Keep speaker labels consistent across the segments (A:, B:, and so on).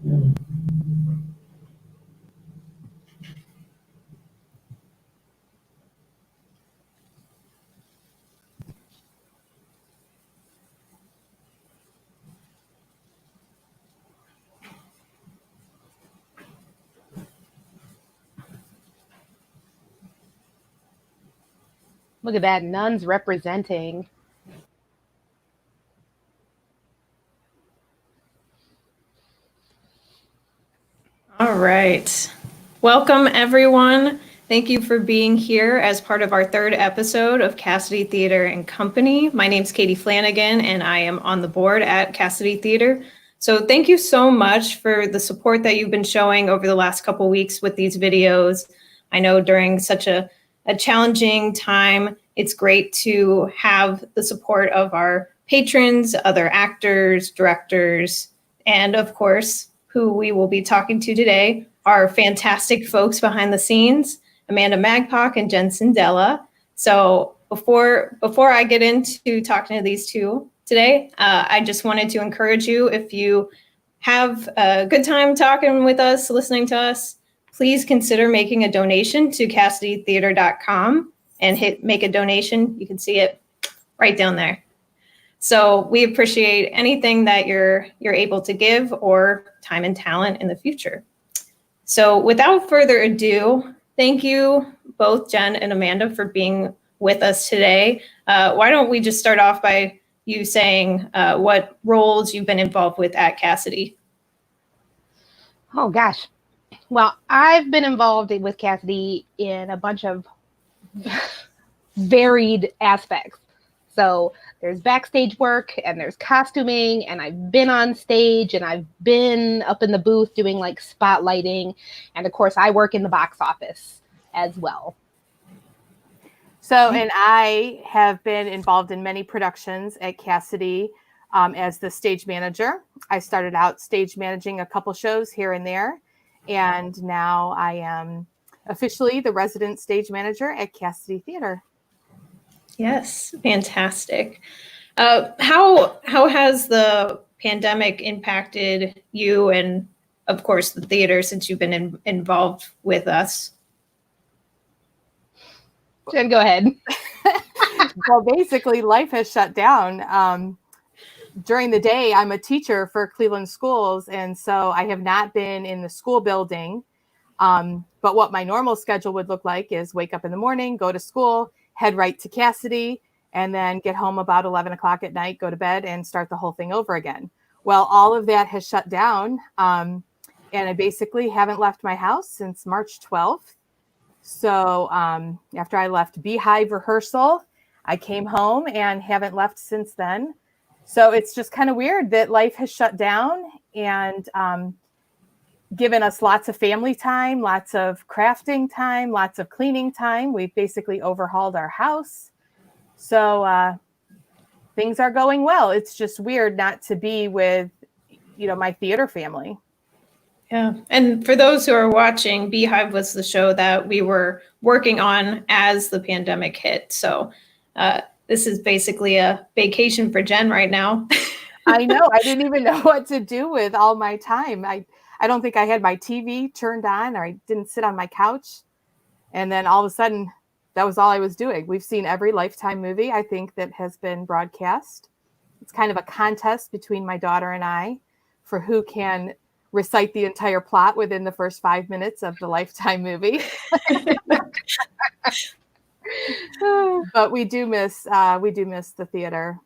A: Look at that, nuns representing.
B: All right. Welcome, everyone. Thank you for being here as part of our third episode of Cassidy Theater and Company. My name's Katie Flanagan, and I am on the board at Cassidy Theater. So thank you so much for the support that you've been showing over the last couple weeks with these videos. I know during such a challenging time, it's great to have the support of our patrons, other actors, directors, and of course, who we will be talking to today, are fantastic folks behind the scenes, Amanda Magpoc and Jen Sindyla. So before I get into talking to these two today, I just wanted to encourage you, if you have a good time talking with us, listening to us, please consider making a donation to CassidyTheater.com and make a donation. You can see it right down there. So we appreciate anything that you're able to give, or time and talent in the future. So without further ado, thank you both, Jen and Amanda, for being with us today. Why don't we just start off by you saying what roles you've been involved with at Cassidy?
A: Oh gosh. Well, I've been involved with Cassidy in a bunch of varied aspects. So there's backstage work, and there's costuming, and I've been on stage, and I've been up in the booth doing like spotlighting. And of course, I work in the box office as well.
C: So, and I have been involved in many productions at Cassidy as the stage manager. I started out stage managing a couple shows here and there, and now I am officially the resident stage manager at Cassidy Theater.
B: Yes, fantastic. How has the pandemic impacted you and, of course, the theater since you've been involved with us?
A: Jen, go ahead.
C: Well, basically, life has shut down. During the day, I'm a teacher for Cleveland schools, and so I have not been in the school building. But what my normal schedule would look like is wake up in the morning, go to school, head right to Cassidy, and then get home about 11 o'clock at night, go to bed, and start the whole thing over again. Well, all of that has shut down, and I basically haven't left my house since March 12th. So after I left Beehive rehearsal, I came home and haven't left since then. So it's just kind of weird that life has shut down and given us lots of family time, lots of crafting time, lots of cleaning time. We've basically overhauled our house. So things are going well. It's just weird not to be with, my theater family.
B: Yeah. And for those who are watching, Beehive was the show that we were working on as the pandemic hit. So this is basically a vacation for Jen right now.
C: I know. I didn't even know what to do with all my time. I don't think I had my TV turned on, or I didn't sit on my couch. And then all of a sudden, that was all I was doing. We've seen every Lifetime movie, I think, that has been broadcast. It's kind of a contest between my daughter and I for who can recite the entire plot within the first 5 minutes of the Lifetime movie. But we do miss the theater.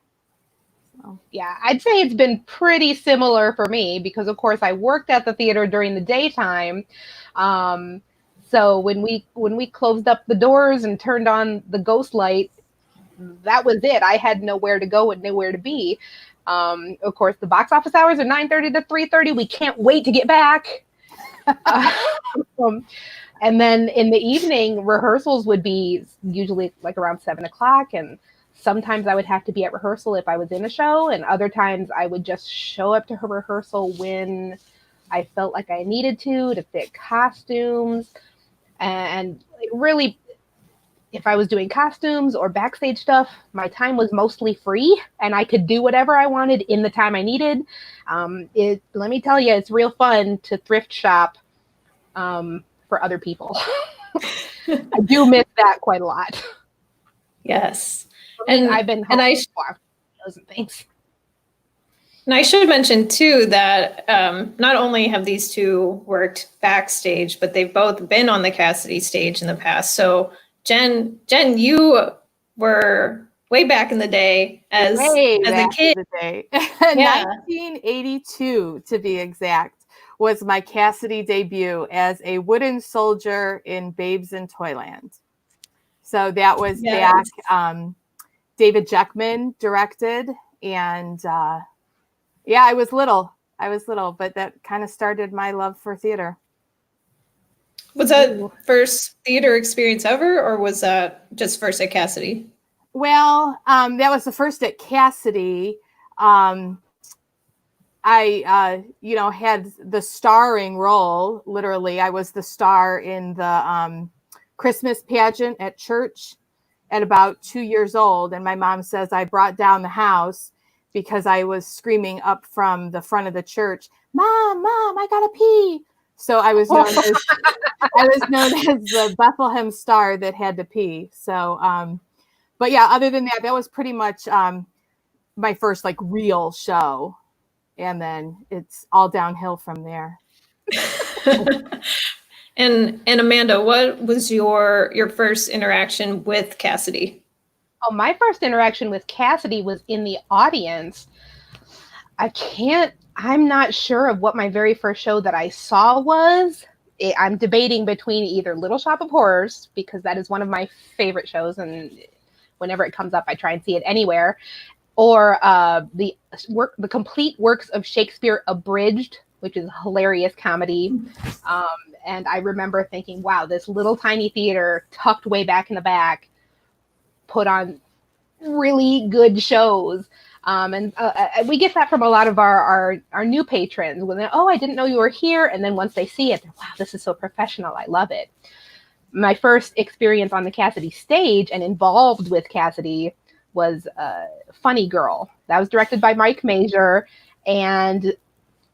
C: So.
A: Yeah, I'd say it's been pretty similar for me because, of course, I worked at the theater during the daytime. So when we closed up the doors and turned on the ghost light, that was it. I had nowhere to go and nowhere to be. Of course, the box office hours are 9:30 to 3:30. We can't wait to get back. And then in the evening, rehearsals would be usually like around 7 o'clock. And sometimes I would have to be at rehearsal if I was in a show. And other times I would just show up to her rehearsal when I felt like I needed to fit costumes. And really, if I was doing costumes or backstage stuff, my time was mostly free and I could do whatever I wanted in the time I needed. Let me tell you, it's real fun to thrift shop for other people. I do miss that quite a lot.
B: Yes.
A: I've been home
B: and
A: those and things.
B: And I should mention too that not only have these two worked backstage, but they've both been on the Cassidy stage in the past. So Jen, you were way back in the day as a kid.
C: In the day.
B: Yeah.
C: 1982 to be exact was my Cassidy debut as a wooden soldier in Babes in Toyland. So that was back. David Jeckman directed, and I was little, but that kind of started my love for theater.
B: Was that first theater experience ever, or was that just first at Cassidy?
C: Well, that was the first at Cassidy. I had the starring role. Literally, I was the star in the Christmas pageant at church at about 2 years old. And my mom says I brought down the house because I was screaming up from the front of the church, Mom, I gotta pee. So I was known as the Bethlehem star that had to pee. So, but yeah, other than that, that was pretty much my first like real show. And then it's all downhill from there.
B: And Amanda, what was your first interaction with Cassidy?
A: Oh, my first interaction with Cassidy was in the audience. I'm not sure of what my very first show that I saw was. I'm debating between either Little Shop of Horrors, because that is one of my favorite shows, and whenever it comes up, I try and see it anywhere, or the complete works of Shakespeare abridged, which is a hilarious comedy. And I remember thinking, wow, this little tiny theater tucked way back in the back put on really good shows. And we get that from a lot of our new patrons when they're, oh, I didn't know you were here. And then once they see it, wow, this is so professional. I love it. My first experience on the Cassidy stage and involved with Cassidy was Funny Girl. That was directed by Mike Major. And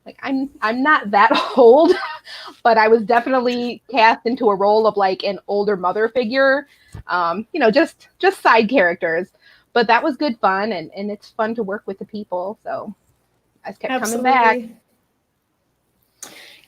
A: like, I'm not that old, but I was definitely cast into a role of like an older mother figure, just side characters. But that was good fun, and it's fun to work with the people. So I just kept coming back.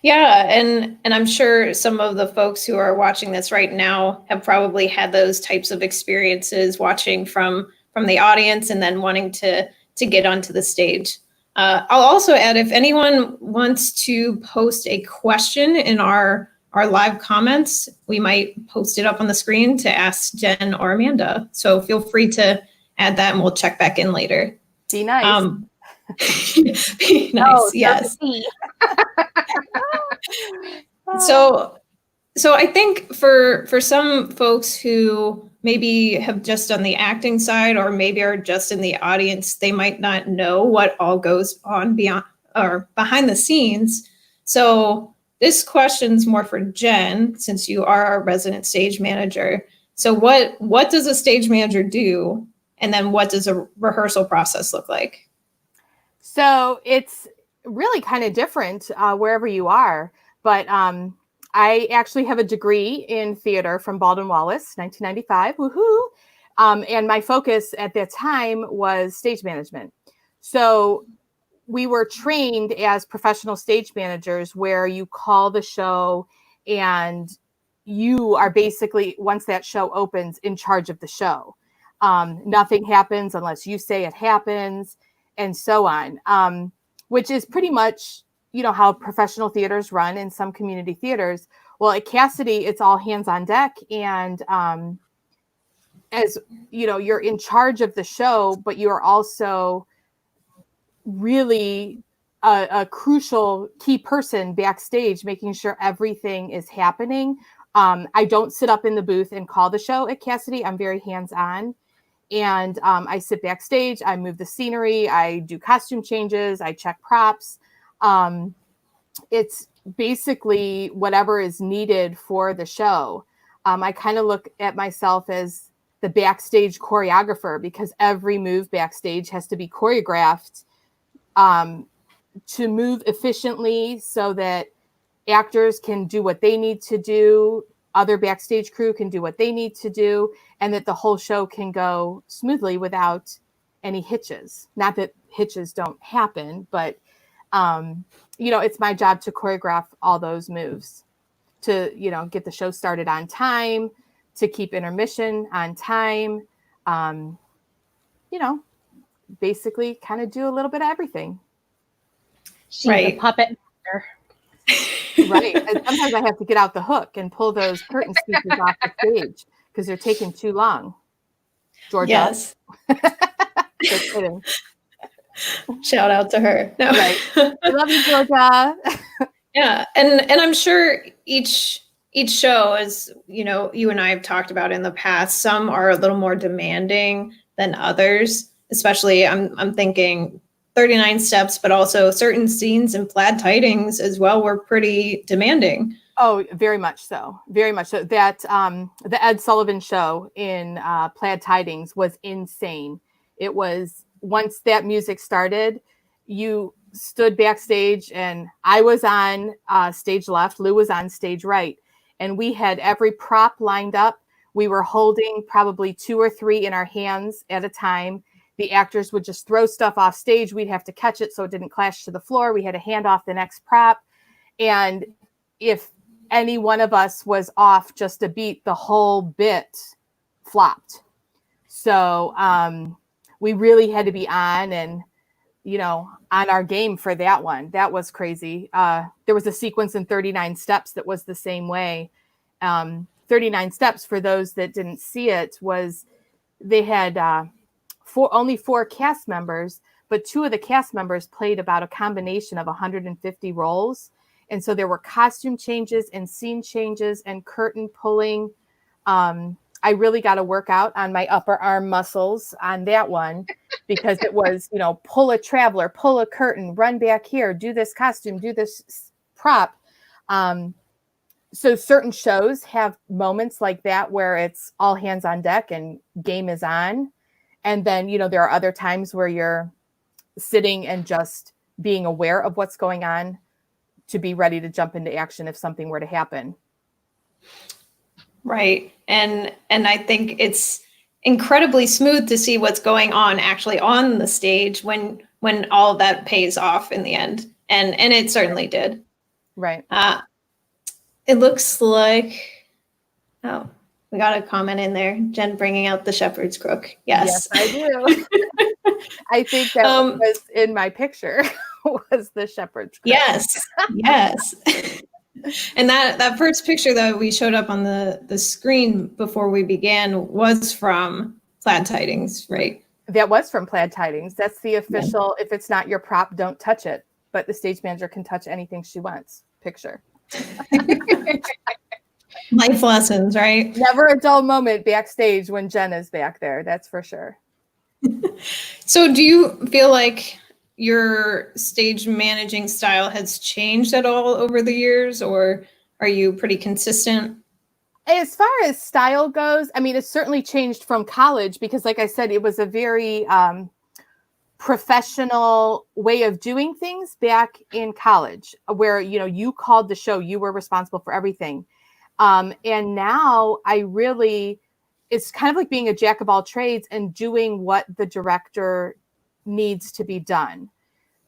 B: Yeah, and I'm sure some of the folks who are watching this right now have probably had those types of experiences watching from the audience and then wanting to get onto the stage. I'll also add, if anyone wants to post a question in our live comments, we might post it up on the screen to ask Jen or Amanda. So feel free to add that and we'll check back in later.
C: Be nice.
B: Be nice, yes. So I think for some folks who maybe have just done the acting side or maybe are just in the audience, they might not know what all goes on beyond or behind the scenes. So this question's more for Jen, since you are our resident stage manager. So what does a stage manager do? And then what does a rehearsal process look like?
C: So it's really kind of different wherever you are. But I actually have a degree in theater from Baldwin Wallace, 1995. Woohoo! And my focus at that time was stage management. So we were trained as professional stage managers where you call the show and you are basically, once that show opens, in charge of the show. Nothing happens unless you say it happens, and so on, which is pretty much, how professional theaters run in some community theaters. Well, at Cassidy, it's all hands on deck. And as you're in charge of the show, but you're also really a crucial key person backstage, making sure everything is happening. I don't sit up in the booth and call the show at Cassidy. I'm very hands-on. And I sit backstage, I move the scenery, I do costume changes, I check props. It's basically whatever is needed for the show. I kind of look at myself as the backstage choreographer, because every move backstage has to be choreographed to move efficiently so that actors can do what they need to do, other backstage crew can do what they need to do, and that the whole show can go smoothly without any hitches. Not that hitches don't happen, but it's my job to choreograph all those moves to, get the show started on time, to keep intermission on time, basically kind of do a little bit of everything.
A: She's a puppet master.
C: Right. And sometimes I have to get out the hook and pull those curtain speakers off the stage because they're taking too long. Georgia.
B: Yes.
C: Just kidding.
B: Shout out to her. No.
C: Right. I love you, Georgia.
B: Yeah. And I'm sure each show, as you and I have talked about in the past, some are a little more demanding than others. Especially I'm thinking 39 Steps, but also certain scenes in Plaid Tidings as well were pretty demanding.
C: Oh, very much so. Very much so. That the Ed Sullivan show in Plaid Tidings was insane. It was, once that music started, you stood backstage and I was on stage left, Lou was on stage right. And we had every prop lined up. We were holding probably 2 or 3 in our hands at a time. The actors would just throw stuff off stage. We'd have to catch it so it didn't clash to the floor. We had to hand off the next prop. And if any one of us was off just a beat, the whole bit flopped. So we really had to be on and, on our game for that one. That was crazy. There was a sequence in 39 Steps that was the same way. 39 Steps, for those that didn't see it, was they had only 4 cast members, but 2 of the cast members played about a combination of 150 roles. And so there were costume changes and scene changes and curtain pulling. I really got to work out on my upper arm muscles on that one because it was, pull a traveler, pull a curtain, run back here, do this costume, do this prop. So certain shows have moments like that where it's all hands on deck and game is on. And then, there are other times where you're sitting and just being aware of what's going on to be ready to jump into action if something were to happen.
B: Right. And I think it's incredibly smooth to see what's going on actually on the stage when all of that pays off in the end. And it certainly did.
C: Right.
B: It looks like, we got a comment in there. Jen bringing out the shepherd's crook. Yes,
C: I do. I think that was in my picture was the shepherd's crook.
B: Yes. And that first picture that we showed up on the screen before we began was from Plaid Tidings, right?
C: That was from Plaid Tidings. That's the official, if it's not your prop, don't touch it. But the stage manager can touch anything she wants. Picture.
B: Life lessons, right?
C: Never a dull moment backstage when Jen is back there. That's for sure.
B: So do you feel like your stage managing style has changed at all over the years, or are you pretty consistent?
C: As far as style goes, I mean, it's certainly changed from college because, like I said, it was a very professional way of doing things back in college where, you called the show, you were responsible for everything. And now it's kind of like being a jack of all trades and doing what the director needs to be done.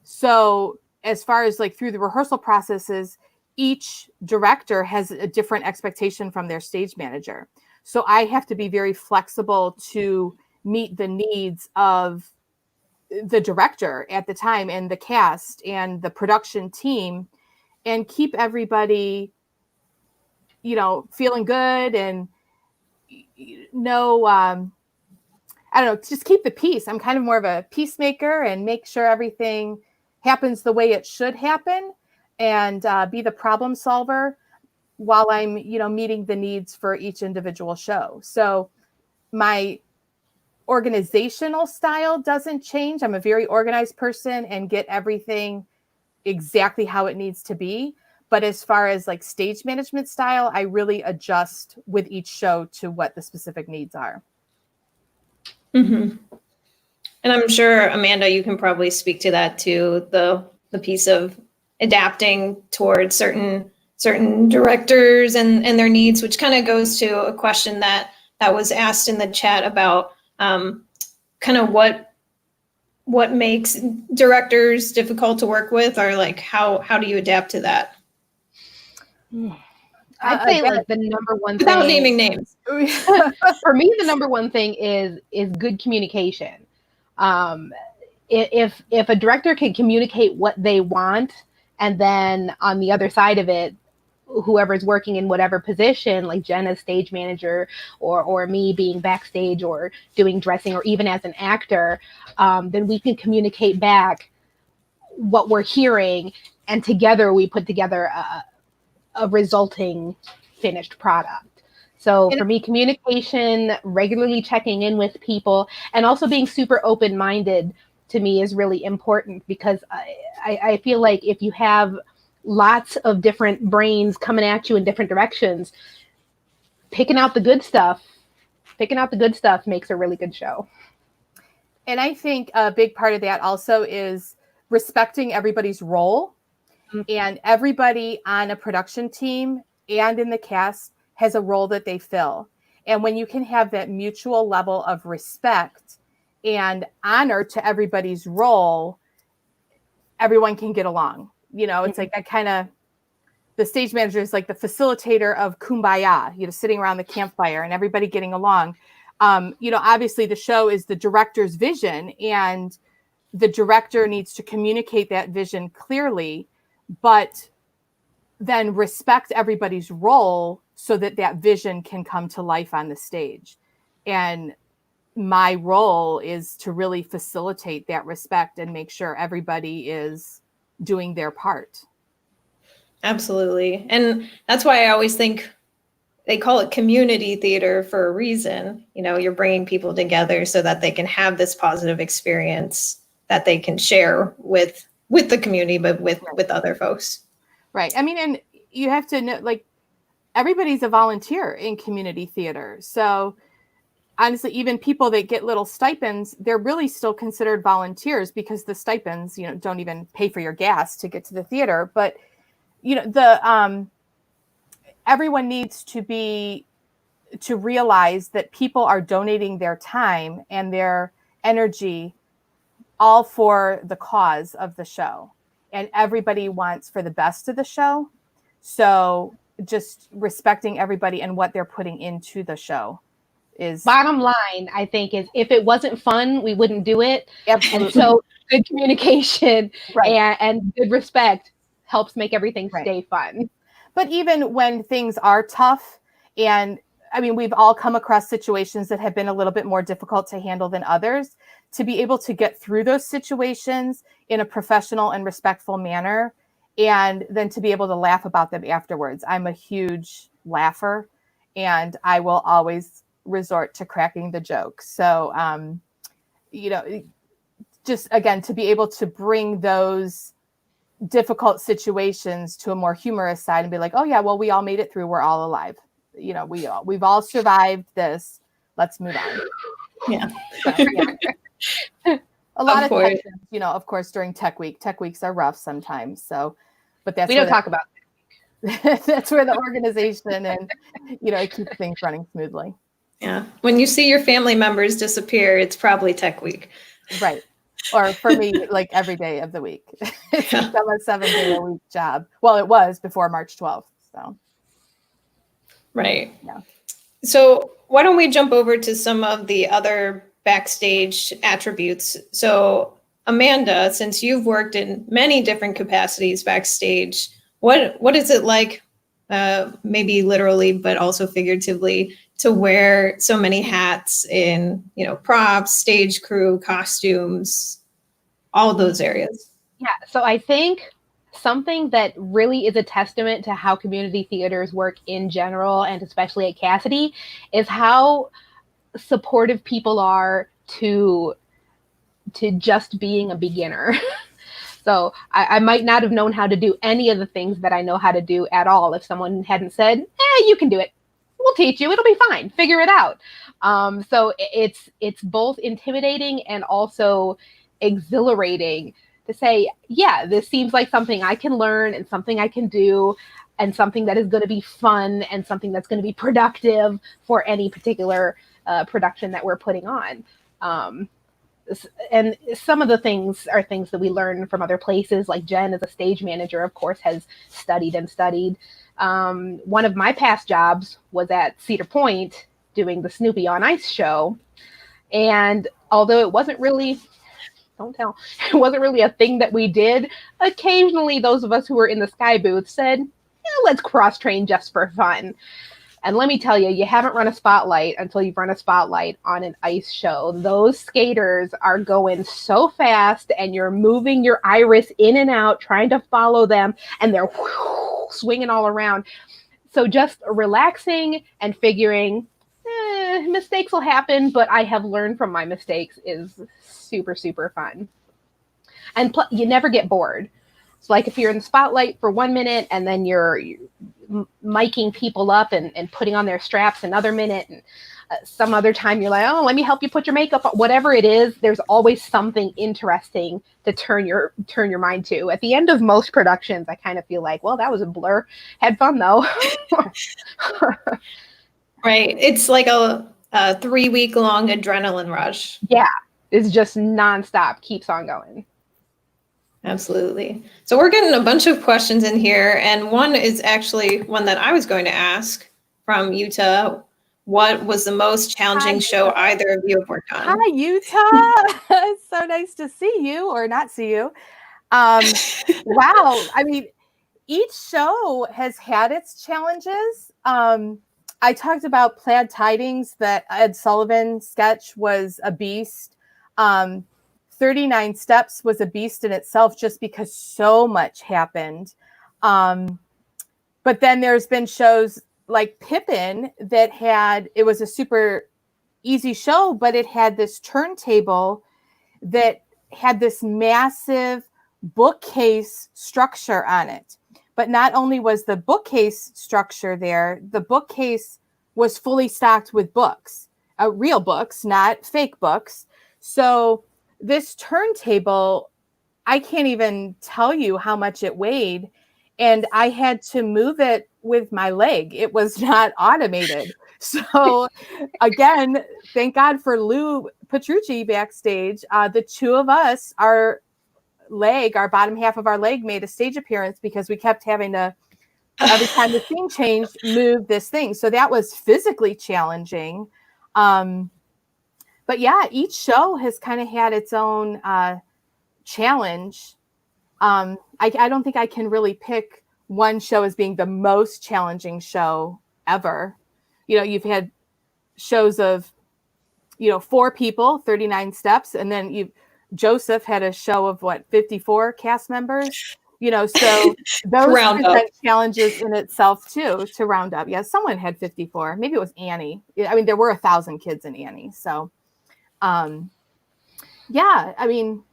C: So as far as like through the rehearsal processes, each director has a different expectation from their stage manager. So I have to be very flexible to meet the needs of the director at the time and the cast and the production team and keep everybody, feeling good and I don't know, just keep the peace. I'm kind of more of a peacemaker and make sure everything happens the way it should happen and be the problem solver while I'm, meeting the needs for each individual show. So my organizational style doesn't change. I'm a very organized person and get everything exactly how it needs to be. But as far as like stage management style, I really adjust with each show to what the specific needs are.
B: Mm-hmm. And I'm sure, Amanda, you can probably speak to that too, the piece of adapting towards certain directors and their needs, which kind of goes to a question that was asked in the chat about kind of what makes directors difficult to work with, or like how do you adapt to that?
A: I'd say like the number one thing,
B: without naming names.
A: For me, the number one thing is good communication. If a director can communicate what they want, and then on the other side of it, whoever's working in whatever position, like Jen as stage manager, or me being backstage or doing dressing, or even as an actor, then we can communicate back what we're hearing, and together we put together a resulting finished product. So for me, communication, regularly checking in with people, and also being super open-minded to me is really important, because I feel like if you have lots of different brains coming at you in different directions, picking out the good stuff makes a really good show.
C: And I think a big part of that also is respecting everybody's role. And everybody on a production team and in the cast has a role that they fill. And when you can have that mutual level of respect and honor to everybody's role, everyone can get along. You know, it's like that kind of, the stage manager is like the facilitator of kumbaya, you know, sitting around the campfire and everybody getting along. You know, obviously the show is the director's vision, and the director needs to communicate that vision clearly, but then respect everybody's role so that that vision can come to life on the stage. And my role is to really facilitate that respect and make sure everybody is doing their part.
B: Absolutely. And that's why I always think they call it community theater for a reason. You know, you're bringing people together so that they can have this positive experience that they can share with the community, but with other folks.
C: Right. I mean, and you have to know, like, everybody's a volunteer in community theater. So honestly, even people that get little stipends, they're really still considered volunteers, because the stipends, you know, don't even pay for your gas to get to the theater. But, you know, everyone needs to realize that people are donating their time and their energy all for the cause of the show. And everybody wants for the best of the show. So just respecting everybody and what they're putting into the show is...
A: Bottom line, I think, is if it wasn't fun, we wouldn't do it.
C: Absolutely.
A: And so good communication and good respect helps make everything stay fun.
C: But even when things are tough, and I mean, we've all come across situations that have been a little bit more difficult to handle than others, to be able to get through those situations in a professional and respectful manner, and then to be able to laugh about them afterwards. I'm a huge laugher, and I will always resort to cracking the joke. So, you know, just again, to be able to bring those difficult situations to a more humorous side and be like, oh yeah, well, we all made it through. We're all alive. You know, we've all survived this. Let's move on.
B: Yeah.
C: So, yeah. A lot of times, you know, of course, during tech weeks are rough sometimes. So, but that's,
A: we don't talk about
C: that's where the organization and, you know, it keeps things running smoothly.
B: Yeah. When you see your family members disappear, it's probably tech week.
C: Right. Or for me, like every day of the week. It's a 7-day-a-week job. Well, it was before March 12th. So.
B: Right.
C: Yeah.
B: So why don't we jump over to some of the other backstage attributes? So Amanda, since you've worked in many different capacities backstage, what is it like, maybe literally, but also figuratively, to wear so many hats in, you know, props, stage crew, costumes, all of those areas?
A: Yeah. So I think something that really is a testament to how community theaters work in general, and especially at Cassidy, is how supportive people are to just being a beginner. So I might not have known how to do any of the things that I know how to do at all if someone hadn't said, you can do it. We'll teach you. It'll be fine. Figure it out. So it's both intimidating and also exhilarating to say, yeah, this seems like something I can learn and something I can do and something that is going to be fun and something that's going to be productive for any particular production that we're putting on. And some of the things are things that we learn from other places. Like Jen, as a stage manager, of course, has studied and studied. One of my past jobs was at Cedar Point doing the Snoopy on Ice show. And although it wasn't really, don't tell, it wasn't really a thing that we did, occasionally those of us who were in the sky booth said, yeah, let's cross train just for fun. And let me tell you, you haven't run a spotlight until you've run a spotlight on an ice show. Those skaters are going so fast and you're moving your iris in and out, trying to follow them, and they're swinging all around. So just relaxing and figuring, mistakes will happen, but I have learned from my mistakes is super, super fun. And you never get bored. So like if you're in the spotlight for 1 minute and then you're miking people up and putting on their straps another minute, and some other time you're like, oh, let me help you put your makeup on. Whatever it is, there's always something interesting to turn your mind to. At the end of most productions, I kind of feel like, well, that was a blur. Had fun though.
B: Right. It's like a 3-week long adrenaline rush.
A: Yeah. It's just nonstop, keeps on going.
B: Absolutely. So we're getting a bunch of questions in here, and one is actually one that I was going to ask from Utah. What was the most challenging show either of you have worked on?
C: Hi, Utah. It's so nice to see you or not see you. Wow. I mean, each show has had its challenges. I talked about Plaid Tidings, that Ed Sullivan sketch was a beast. 39 Steps was a beast in itself just because so much happened. But then there's been shows like Pippin that it was a super easy show, but it had this turntable that had this massive bookcase structure on it. But not only was the bookcase structure there, the bookcase was fully stocked with books, real books, not fake books. So this turntable, I can't even tell you how much it weighed. And I had to move it with my leg. It was not automated. So again, thank God for Lou Petrucci backstage. The two of us, our bottom half of our leg made a stage appearance because we kept having to, every time the scene changed, move this thing. So that was physically challenging. But yeah, each show has kind of had its own challenge. I don't think I can really pick one show as being the most challenging show ever. You know, you've had shows of, 4 people, 39 steps, and then Joseph had a show of 54 cast members. So those present challenges in itself too, to round up. Yeah, someone had 54. Maybe it was Annie. I mean, there were 1,000 kids in Annie. So yeah, I mean,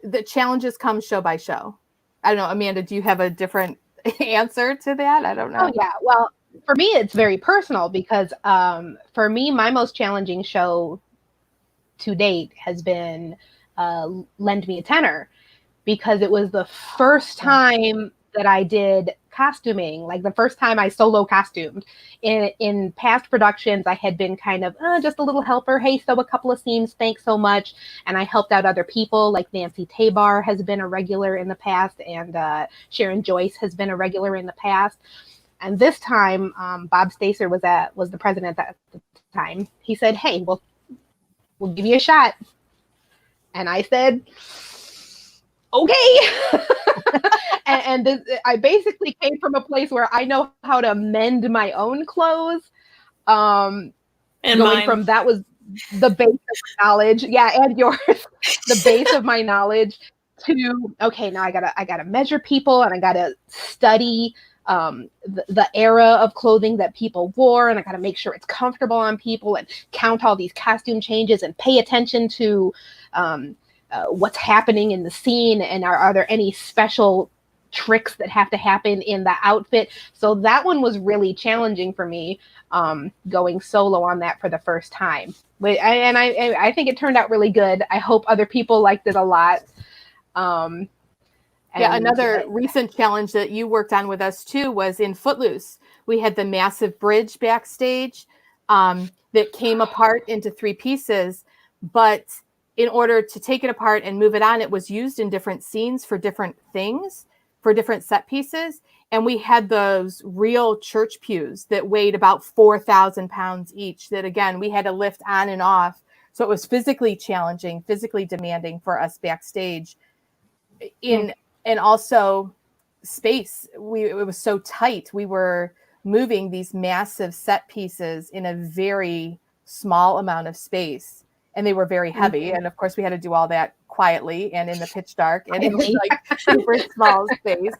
C: the challenges come show by show. I don't know, Amanda, do you have a different answer to that? I don't know.
A: Oh yeah, well, for me, it's very personal because for me, my most challenging show to date has been Lend Me a Tenor, because it was the first time that I did costuming, like the first time I solo costumed. In past productions, I had been kind of just a little helper. Hey, sew a couple of seams, thanks so much. And I helped out other people, like Nancy Tabar has been a regular in the past, and Sharon Joyce has been a regular in the past. And this time, Bob Stacer was the president at the time. He said, hey, we'll give you a shot. And I said, okay. and I basically came from a place where I know how to mend my own clothes. And going from that was the base of my knowledge. Yeah, and yours. The base of my knowledge to, okay, now I gotta measure people, and I gotta study the era of clothing that people wore, and I gotta make sure it's comfortable on people, and count all these costume changes and pay attention to what's happening in the scene, and are there any special tricks that have to happen in the outfit. So that one was really challenging for me, going solo on that for the first time. I think it turned out really good. I hope other people liked it a lot.
C: Another recent challenge that you worked on with us too was in Footloose. We had the massive bridge backstage that came apart into 3 pieces, but in order to take it apart and move it on, it was used in different scenes for different things, for different set pieces. And we had those real church pews that weighed about 4,000 pounds each that, again, we had to lift on and off. So it was physically challenging, physically demanding for us backstage. And also space. It was so tight. We were moving these massive set pieces in a very small amount of space, and they were very heavy. And of course we had to do all that quietly and in the pitch dark, and it was like super small space.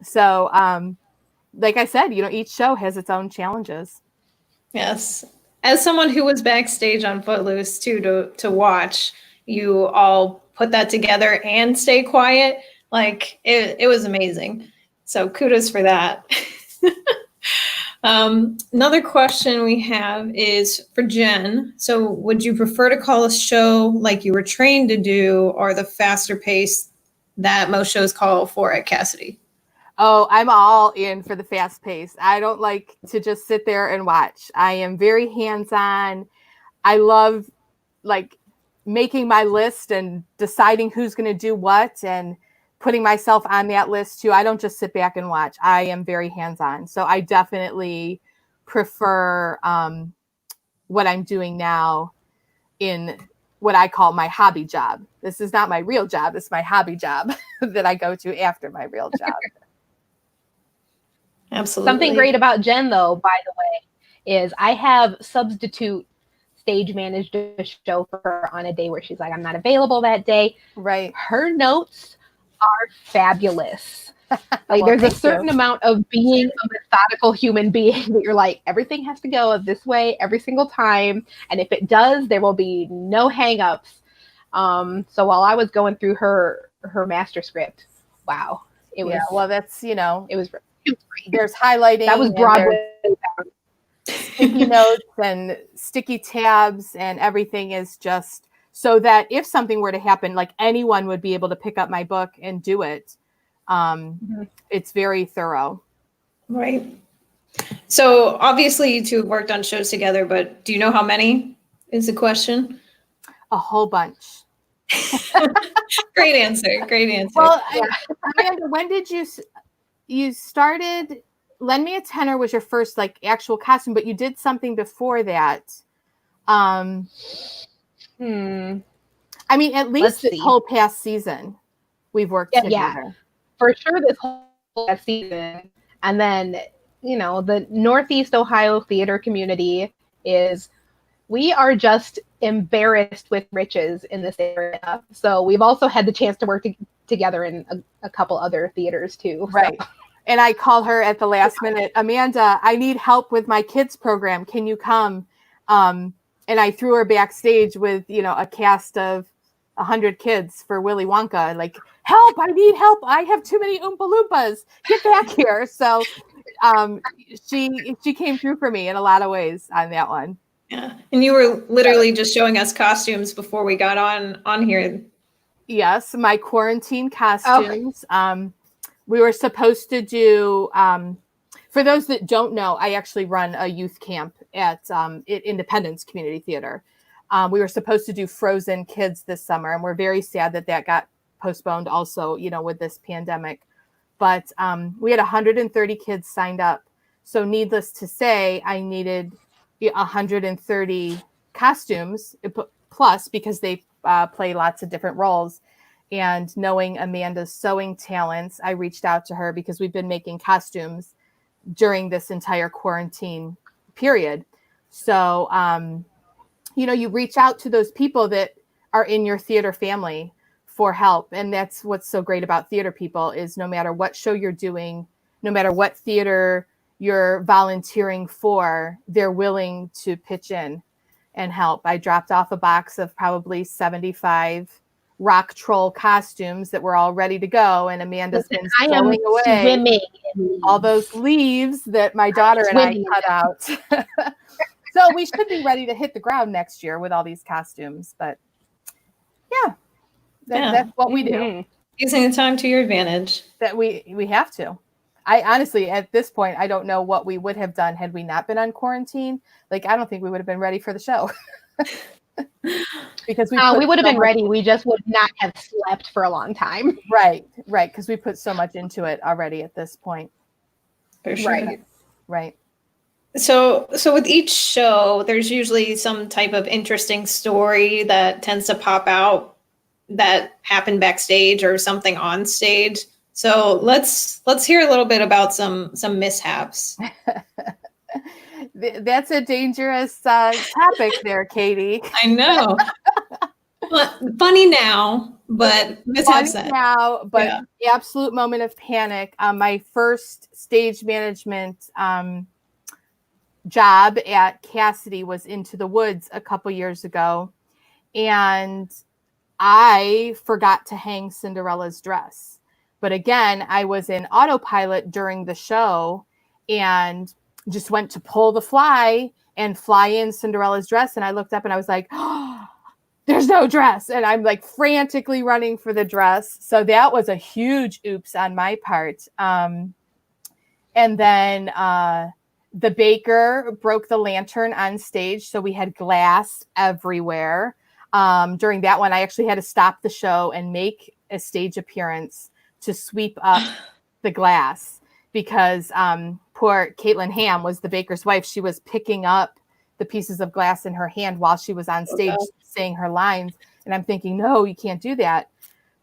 C: So like I said, each show has its own challenges.
B: Yes. As someone who was backstage on Footloose too, to watch you all put that together and stay quiet, like it was amazing. So kudos for that. Another question we have is for Jen. So would you prefer to call a show like you were trained to do, or the faster pace that most shows call for at Cassidy?
C: Oh, I'm all in for the fast pace. I don't like to just sit there and watch. I am very hands-on. I love like making my list and deciding who's going to do what and putting myself on that list too. I don't just sit back and watch. I am very hands-on. So I definitely prefer what I'm doing now in what I call my hobby job. This is not my real job. It's my hobby job that I go to after my real job.
B: Absolutely.
A: Something great about Jen, though, by the way, is I have substitute stage managed a show for her on a day where she's like, I'm not available that day.
C: Right.
A: Her notes are fabulous. Like
C: Well,
A: there's a certain amount of being a methodical human being that you're like, everything has to go this way every single time. And if it does, there will be no hangups. So while I was going through her master script, wow. It was,
C: well, that's,
A: it was great.
C: There's highlighting.
A: That was Broadway.
C: Sticky notes and sticky tabs, and everything is just so that if something were to happen, like anyone would be able to pick up my book and do it. It's very thorough.
B: Right. So obviously you two have worked on shows together, but do you know how many is the question?
C: A whole bunch.
B: Great answer. Great answer.
C: Well, Amanda, when did you started? Lend Me a Tenor was your first like actual costume, but you did something before that. I mean, at least this whole past season, we've worked together.
A: Yeah, for sure this whole past season. And then, the Northeast Ohio theater community we are just embarrassed with riches in this area. So we've also had the chance to work together in a couple other theaters too.
C: Right. So. And I call her at the last minute, Amanda, I need help with my kids program. Can you come? And I threw her backstage with, a cast of 100 kids for Willy Wonka. Like, help, I need help. I have too many Oompa Loompas. Get back here. So she came through for me in a lot of ways on that one.
B: Yeah. And you were literally just showing us costumes before we got on here.
C: Yes, my quarantine costumes. Oh. We were supposed to do, for those that don't know, I actually run a youth camp at Independence Community Theater. We were supposed to do Frozen Kids this summer, and we're very sad that got postponed also, with this pandemic. But we had 130 kids signed up. So needless to say, I needed 130 costumes plus because they play lots of different roles. And knowing Amanda's sewing talents, I reached out to her because we've been making costumes during this entire quarantine period. So, you reach out to those people that are in your theater family for help. And that's what's so great about theater people is no matter what show you're doing, no matter what theater you're volunteering for, they're willing to pitch in and help. I dropped off a box of probably 75 rock troll costumes that were all ready to go. And Amanda's been
A: I am
C: throwing away
A: swimming in
C: all those leaves that my daughter and I cut out. So we should be ready to hit the ground next year with all these costumes. But yeah, that's what we do.
B: Using the time to your advantage.
C: That we have to. I honestly, at this point, I don't know what we would have done had we not been on quarantine. Like, I don't think we would have been ready for the show. Because
A: we would have been ready. We just would not have slept for a long time.
C: Right. Because we put so much into it already at this point.
B: For sure.
C: Right.
B: So with each show, there's usually some type of interesting story that tends to pop out that happened backstage or something on stage. So let's hear a little bit about some mishaps.
C: That's a dangerous topic there, Katie.
B: I know. Funny now, but mishaps
C: funny now, but absolute moment of panic. My first stage management job at Cassidy was Into the Woods a couple years ago, and I forgot to hang Cinderella's dress. But again, I was in autopilot during the show and just went to pull the fly and fly in Cinderella's dress. And I looked up and I was like, oh, there's no dress. And I'm like frantically running for the dress. So that was a huge oops on my part. And then the baker broke the lantern on stage. So we had glass everywhere. During that one, I actually had to stop the show and make a stage appearance to sweep up the glass because poor Caitlin Ham was the baker's wife. She was picking up the pieces of glass in her hand while she was on stage saying her lines. And I'm thinking, no, you can't do that.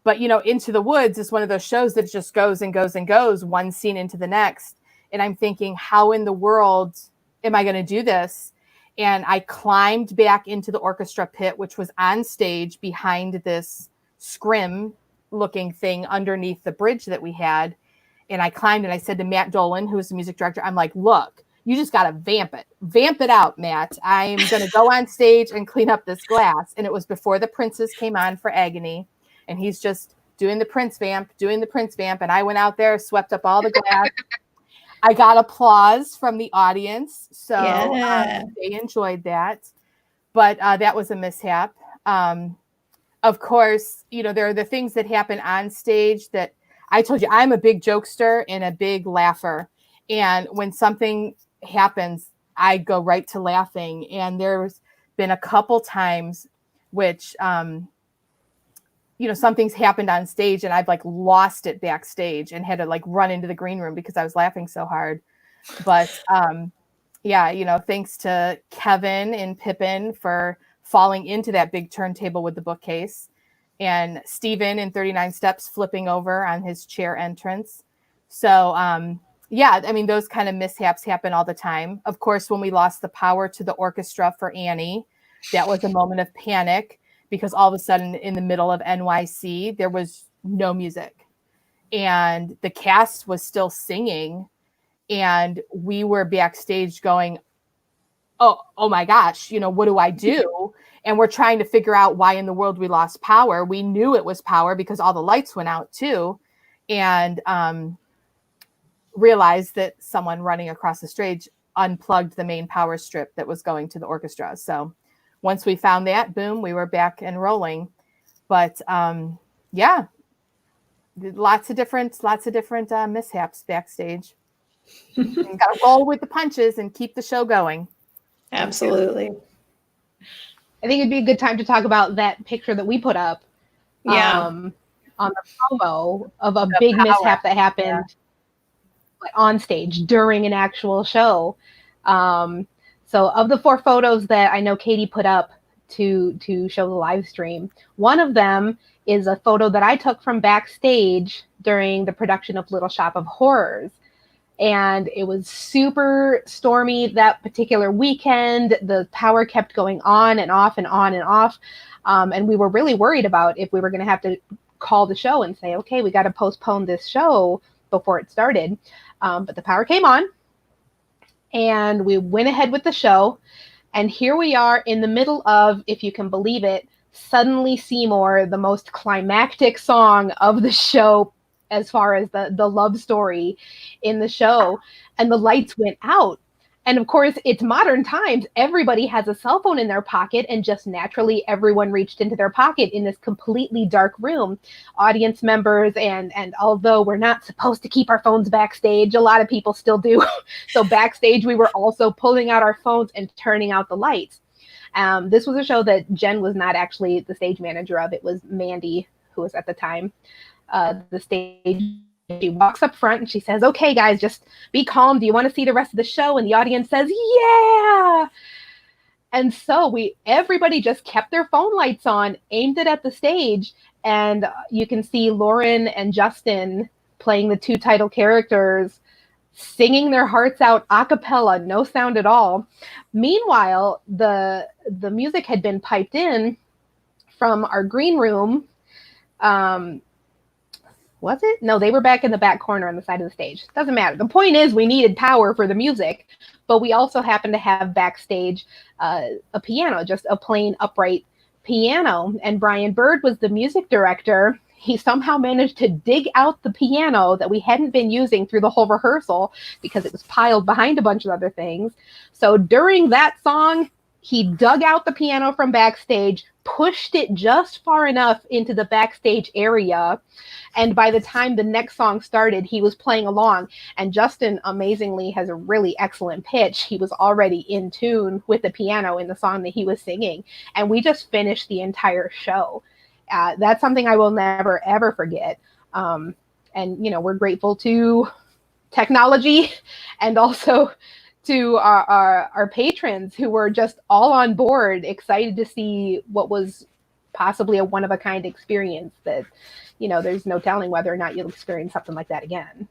C: But, Into the Woods is one of those shows that just goes and goes and goes, one scene into the next. And I'm thinking, how in the world am I going to do this? And I climbed back into the orchestra pit, which was on stage behind this scrim looking thing underneath the bridge that we had. And I climbed and I said to Matt Dolan, who was the music director, I'm like, look, you just got to vamp it out, Matt. I'm going to go on stage and clean up this glass. And it was before the Princes came on for Agony. And he's just doing the Prince vamp. And I went out there, swept up all the glass. I got applause from the audience. So they enjoyed that. But that was a mishap. Of course, there are the things that happen on stage that I told you, I'm a big jokester and a big laugher. And when something happens, I go right to laughing. And there's been a couple times which, something's happened on stage and I've lost it backstage and had to run into the green room because I was laughing so hard. But thanks to Kevin and Pippin for falling into that big turntable with the bookcase, and Steven in 39 Steps flipping over on his chair entrance. So, those kind of mishaps happen all the time. Of course, when we lost the power to the orchestra for Annie, that was a moment of panic because all of a sudden in the middle of NYC, there was no music and the cast was still singing. And we were backstage going, oh my gosh, what do I do? And we're trying to figure out why in the world we lost power. We knew it was power because all the lights went out too. And realized that someone running across the stage unplugged the main power strip that was going to the orchestra. So once we found that, boom, we were back and rolling. But lots of different mishaps backstage. You got to roll with the punches and keep the show going.
B: Absolutely.
A: I think it'd be a good time to talk about that picture that we put up on the promo of a big mishap that happened on stage during an actual show. So of the 4 photos that I know Katie put up to show the live stream, one of them is a photo that I took from backstage during the production of Little Shop of Horrors. And it was super stormy that particular weekend. The power kept going on and off and on and off. And we were really worried about if we were going to have to call the show and say, okay, we got to postpone this show before it started. But the power came on and we went ahead with the show. And here we are in the middle of, if you can believe it, Suddenly Seymour, the most climactic song of the show as far as the love story in the show, and the lights went out. And of course, it's modern times. Everybody has a cell phone in their pocket, and just naturally, everyone reached into their pocket in this completely dark room. Audience members, and although we're not supposed to keep our phones backstage, a lot of people still do. So backstage, we were also pulling out our phones and turning out the lights. This was a show that Jen was not actually the stage manager of. It was Mandy, who was at the time the stage. She walks up front and she says, "Okay, guys, just be calm. Do you want to see the rest of the show?" And the audience says, "Yeah." And so everybody just kept their phone lights on, aimed it at the stage, and you can see Lauren and Justin playing the two title characters, singing their hearts out a cappella, no sound at all. Meanwhile, the music had been piped in from our green room. Was it? No, they were back in the back corner on the side of the stage. Doesn't matter. The point is, we needed power for the music, but we also happened to have backstage a piano, just a plain upright piano. And Brian Bird was the music director. He somehow managed to dig out the piano that we hadn't been using through the whole rehearsal because it was piled behind a bunch of other things. So during that song, he dug out the piano from backstage, pushed it just far enough into the backstage area. And by the time the next song started, he was playing along. And Justin, amazingly, has a really excellent pitch. He was already in tune with the piano in the song that he was singing. And we just finished the entire show. That's something I will never, ever forget. And, we're grateful to technology and also to our patrons who were just all on board, excited to see what was possibly a one-of-a-kind experience that, there's no telling whether or not you'll experience something like that again.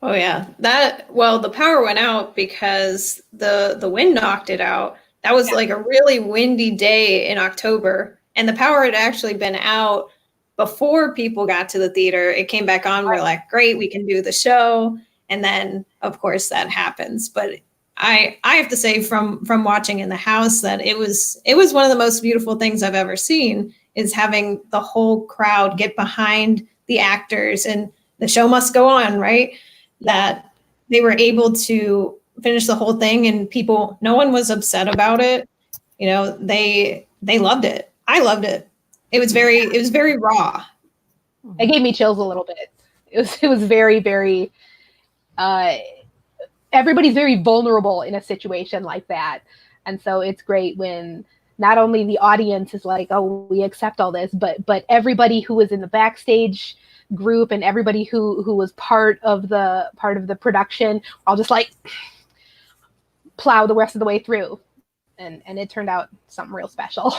B: Oh yeah, the power went out because the wind knocked it out. That was like a really windy day in October, and the power had actually been out before people got to the theater. It came back on. We're like, great, we can do the show. And then of course that happens. But I have to say from watching in the house that it was one of the most beautiful things I've ever seen, is having the whole crowd get behind the actors, and the show must go on, right? That they were able to finish the whole thing, and no one was upset about it. They loved it. I loved it. It was very raw.
A: It gave me chills a little bit. It was very, very, everybody's very vulnerable in a situation like that. And so it's great when not only the audience is like, "Oh, we accept all this," but everybody who was in the backstage group and everybody who was part of the production all just like plow the rest of the way through. And it turned out something real special.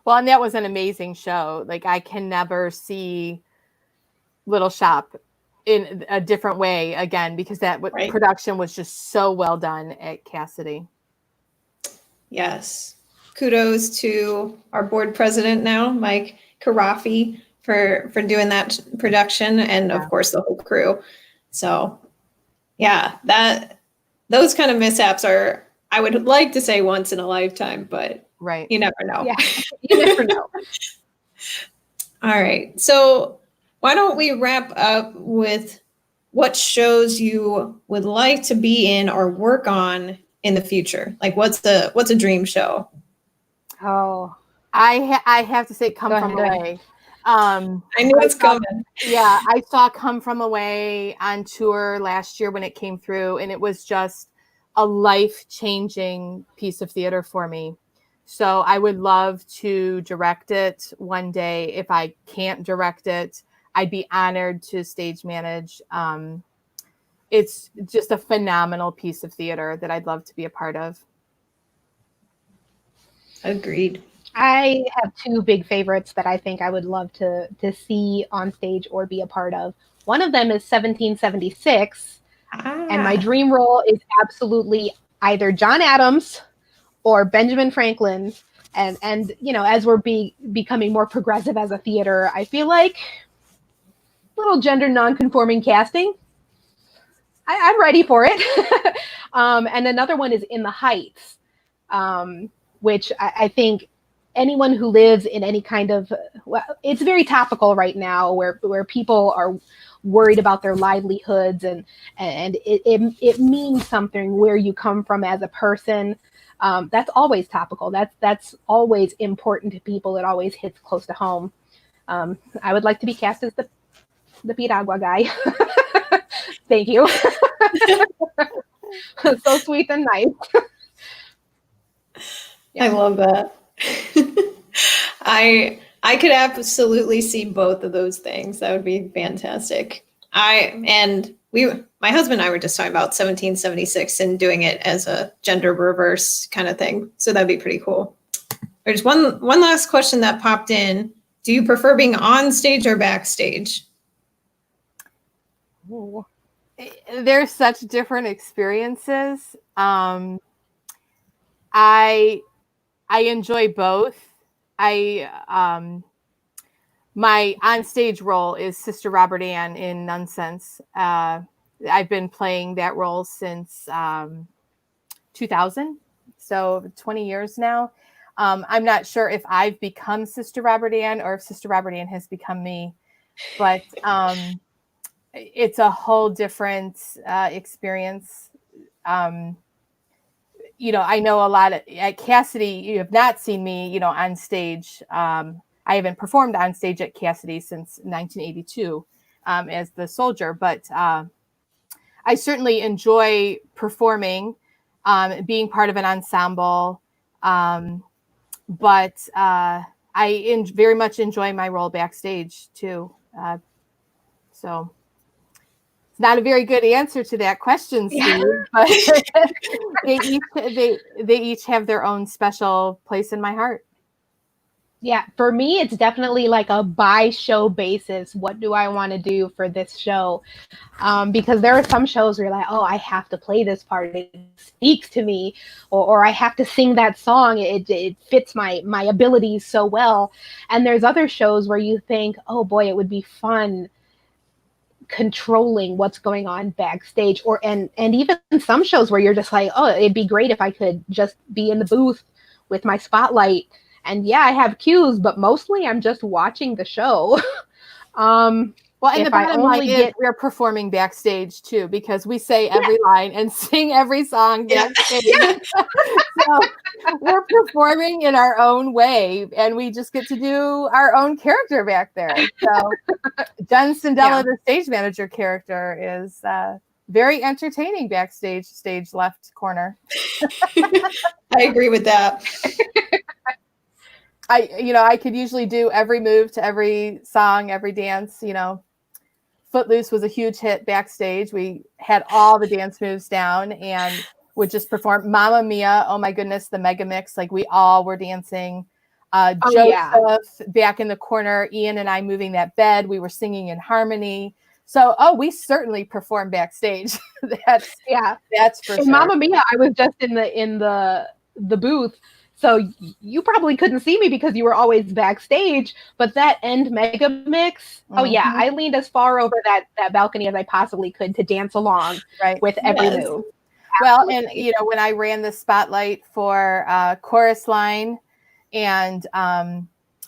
C: Well, and that was an amazing show. Like, I can never see Little Shop in a different way again, because that production was just so well done at Cassidy.
B: Yes. Kudos to our board president now, Mike Karafi, for doing that production, and of course the whole crew. So yeah, those kind of mishaps are, I would like to say, once in a lifetime, but you never know.
A: Yeah, you never know.
B: All right. So why don't we wrap up with what shows you would like to be in or work on in the future? Like, what's a dream show?
A: Oh,
C: I have to say, Come From Away.
B: I knew it's coming.
C: Yeah, I saw Come From Away on tour last year when it came through, and it was just a life-changing piece of theater for me. So I would love to direct it one day. If I can't direct it, I'd be honored to stage manage. It's just a phenomenal piece of theater that I'd love to be a part of.
B: Agreed.
A: I have two big favorites that I think I would love to see on stage or be a part of. One of them is 1776, and my dream role is absolutely either John Adams or Benjamin Franklin. And as we're becoming more progressive as a theater, I feel like little gender non-conforming casting. I'm ready for it. And another one is In the Heights, which I think anyone who lives in any kind of, well, it's very topical right now where people are worried about their livelihoods, and it means something where you come from as a person. That's always topical. That's always important to people. It always hits close to home. I would like to be cast as the piragua guy. Thank you. So sweet and nice.
B: I love that. I could absolutely see both of those things. That would be fantastic. My husband and I were just talking about 1776 and doing it as a gender reverse kind of thing. So that'd be pretty cool. There's one last question that popped in. Do you prefer being on stage or backstage?
C: Ooh. There's such different experiences. I enjoy both. My onstage role is Sister Robert Ann in Nonsense. I've been playing that role since 2000, so 20 years now. I'm not sure if I've become Sister Robert Ann or if Sister Robert Ann has become me, but it's a whole different experience. I know a lot at Cassidy. You have not seen me, on stage. I haven't performed on stage at Cassidy since 1982 as the soldier, but I certainly enjoy performing, being part of an ensemble. But I very much enjoy my role backstage too. So it's not a very good answer to that question, Steve, but they each have their own special place in my heart.
A: Yeah, for me, it's definitely like a by show basis. What do I want to do for this show? Because there are some shows where you're like, oh, I have to play this part. It speaks to me, or I have to sing that song. It fits my abilities so well. And there's other shows where you think, oh boy, it would be fun controlling what's going on backstage, and even some shows where you're just like, oh, it'd be great if I could just be in the booth with my spotlight. And yeah, I have cues, but mostly I'm just watching the show.
C: Well, and the bottom line is we're performing backstage too, because we say every line and sing every song backstage. So we're performing in our own way, and we just get to do our own character back there. So Jen Sindyla, the stage manager character, is very entertaining backstage, stage left corner.
B: I agree with that.
C: I could usually do every move to every song, every dance. Footloose was a huge hit backstage. We had all the dance moves down and would just perform. Mamma Mia, oh my goodness, the mega mix. Like we all were dancing. Joseph back in the corner, Ian and I moving that bed. We were singing in harmony. So, we certainly perform backstage. That's for sure.
A: Mamma Mia, I was just in the booth. So you probably couldn't see me because you were always backstage, but that end mega mix, I leaned as far over that balcony as I possibly could to dance along with every move.
C: Well, and when I ran the spotlight for Chorus Line and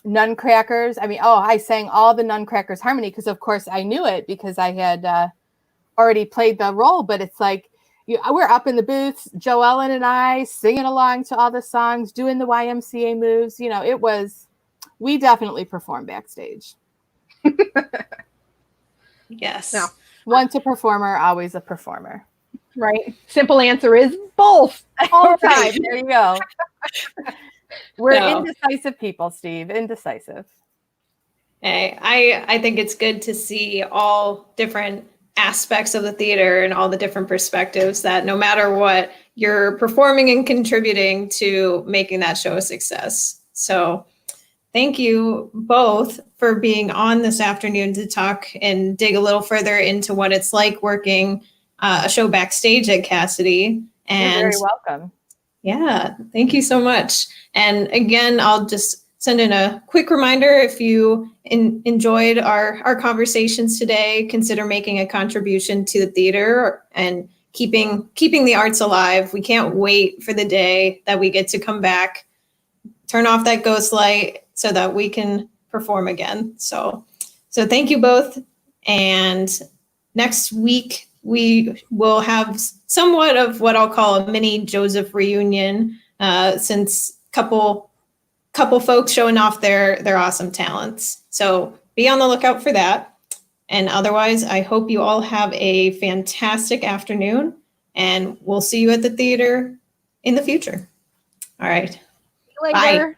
C: Nuncrackers, I sang all the Nuncrackers harmony because of course I knew it because I had already played the role, but it's like, we're up in the booths, Joellen and I singing along to all the songs, doing the YMCA moves. We definitely perform backstage.
B: Yes.
A: No.
C: Once a performer, always a performer.
A: Right. Simple answer is both all the time.
C: There you go. We're indecisive people, Steve. Indecisive.
B: Hey, I think it's good to see all different aspects of the theater and all the different perspectives, that no matter what, you're performing and contributing to making that show a success. So thank you both for being on this afternoon to talk and dig a little further into what it's like working a show backstage at Cassidy. And
C: you're very welcome.
B: Yeah, thank you so much. And again, I'll just send in a quick reminder, if you enjoyed our conversations today, consider making a contribution to the theater and keeping the arts alive. We can't wait for the day that we get to come back turn off that ghost light so that we can perform again. So thank you both. And next week we will have somewhat of what I'll call a mini Joseph reunion, since couple folks showing off their awesome talents. So be on the lookout for that. And otherwise, I hope you all have a fantastic afternoon, and we'll see you at the theater in the future. All right.
A: See you later.
B: Bye.